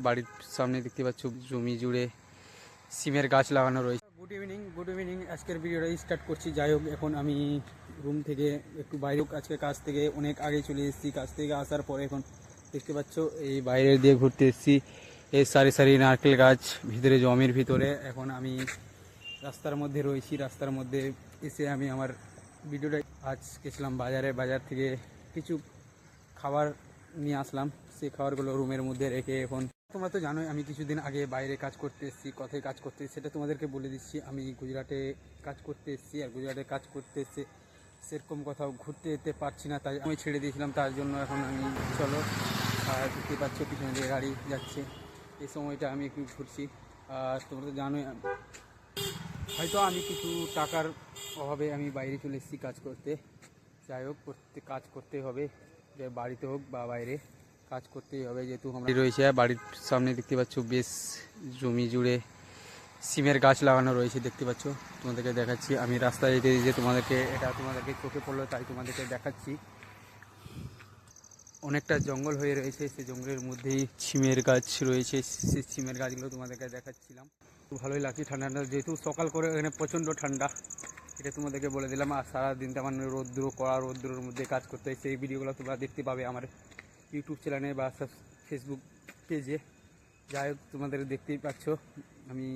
বাড়ির সামনে দেখতে পাচ্ছ জমি জুড়ে সিমের গাছ লাগানো রয়েছে। Good evening. আজকের ভিডিওটা স্টার্ট করছি। যাই হোক, এখন আমি রুম থেকে একটু বাইরে, আজকে কাজ থেকে অনেক আগে চলে এসেছি। কাজ থেকে আসার পরে এখন দেখতে পাচ্ছ এই বাইরে দিয়ে ঘুরতে এসেছি। এই সারি সারি নারকেল গাছ ভিতরে, জমির ভিতরে। এখন আমি রাস্তার মধ্যে রয়েছি। রাস্তার মধ্যে এসে আমি আমার ভিডিওটা, আজ গেছিলাম বাজারে, বাজার থেকে কিছু খাবার নিয়ে আসলাম। সেই খাবারগুলো রুমের মধ্যে রেখে এখন, তোমরা তো জানোই আমি কিছুদিন আগে বাইরে কাজ করতে এসেছি। কোথায় কাজ করতে এসেছি সেটা তোমাদেরকে বলে দিচ্ছি। আমি গুজরাটে কাজ করতে এসেছি। আর গুজরাটে কাজ করতে এসে সেরকম কোথাও ঘুরতে যেতে পারছি না, তাই আমি ছেড়ে দিয়েছিলাম। তার জন্য এখন আমি চলো, আর দেখতে পাচ্ছ পিছনে দিয়ে গাড়ি যাচ্ছে। এই সময়টা আমি একটু ঘুরছি। আর তোমরা তো জানোই হয়তো আমি কিছু টাকার অভাবে আমি বাইরে চলে এসেছি কাজ করতে। যাই হোক, কাজ করতে হবে, যে বাড়িতে হোক বা বাইরে, কাজ করতেই হবে। যেহেতু আমরা রয়েছে বাড়ির সামনে, দেখতে পাচ্ছ বেশ জমি জুড়ে সিমের গাছ লাগানো রয়েছে। দেখতে পাচ্ছ, তোমাদেরকে দেখাচ্ছি। আমি রাস্তায় যেতে যে তোমাদেরকে চোখে পড়লো, তাই তোমাদেরকে দেখাচ্ছি। অনেকটা জঙ্গল হয়ে রয়েছে, সেই জঙ্গলের মধ্যেই সিমের গাছ রয়েছে। সেই সিমের গাছগুলো তোমাদেরকে দেখাচ্ছিলাম। ভালোই লাগছে, ঠান্ডা ঠান্ডা, যেহেতু সকাল করে এখানে প্রচণ্ড ঠান্ডা, এটা তোমাদেরকে বলে দিলাম। আর সারাদিন তেমন রৌদ্র, কড়া রৌদ্রের মধ্যে কাজ করতে হয়। সেই ভিডিওগুলো তোমরা দেখতে পাবে আমার ইউটিউব চ্যানেলে বা ফেসবুক পেজে। যাই হোক, তোমাদের দেখতেই পাচ্ছ আমি